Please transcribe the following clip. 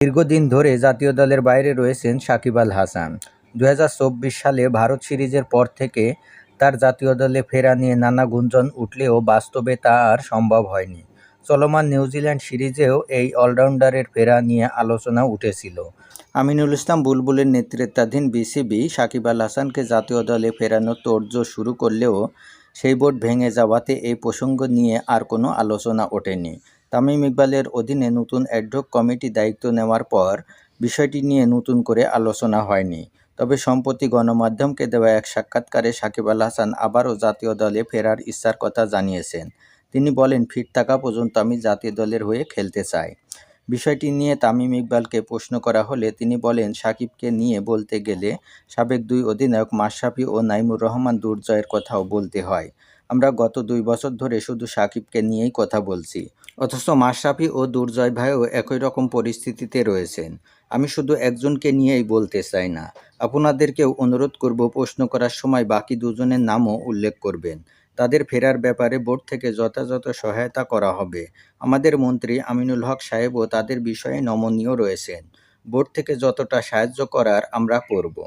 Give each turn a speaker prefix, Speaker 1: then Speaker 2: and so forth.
Speaker 1: দীর্ঘদিন ধরে জাতীয় দলের বাইরে রয়েছেন সাকিব আল হাসান। ২০২৪ সালে ভারত সিরিজের পর থেকে তার জাতীয় দলে ফেরা নিয়ে নানা গুঞ্জন উঠলেও বাস্তবে তা আর সম্ভব হয়নি। চলমান নিউজিল্যান্ড সিরিজেও এই অলরাউন্ডারের ফেরা নিয়ে আলোচনা উঠেছিল। আমিনুল ইসলাম বুলবুলের নেতৃত্বাধীন বিসিবি সাকিব আল হাসানকে জাতীয় দলে ফেরানোর তোড়জোড় শুরু করলেও সেই বোর্ড ভেঙে যাওয়াতে এই প্রসঙ্গ নিয়ে আর কোনো আলোচনা ওঠেনি। তামিম ইকবালের অধীনে নতুন অ্যাডহক কমিটি দায়িত্ব নেওয়ার পর বিষয়টি নিয়ে নতুন করে আলোচনা হয়নি। তবে সম্প্রতি গণমাধ্যমকে দেওয়া এক সাক্ষাৎকারে সাকিব আল হাসান আবারও জাতীয় দলে ফেরার ইচ্ছার কথা জানিয়েছেন। তিনি বলেন, ফিট থাকা পর্যন্ত আমি জাতীয় দলের হয়ে খেলতে চাই। বিষয়টি নিয়ে তামিম ইকবালকে প্রশ্ন করা হলে তিনি বলেন, সাকিবকে নিয়ে বলতে গেলে সাবেক দুই অধিনায়ক মাশরাফি ও নাইমুর রহমান দুর্জয়ের কথাও বলতে হয়। আমরা গত ২ বছর ধরে শুধু সাকিবকে নিয়েই কথা বলছি, অথচ মাশরাফি ও দুর্জয় ভাইও একই রকম পরিস্থিতিতে রয়েছেন। আমি শুধু একজনকে নিয়েই বলতে চাই না, আপনাদেরকেও অনুরোধ করব প্রশ্ন করার সময় বাকি দুজনের নামও উল্লেখ করবেন। তাদের ফেরার ব্যাপারে বোর্ড থেকে যথাযথ সহায়তা করা হবে। আমাদের মন্ত্রী আমিনুল হক সাহেবও তাদের বিষয়ে নমনীয় রয়েছেন। বোর্ড থেকে যতটা সাহায্য করার আমরা করব।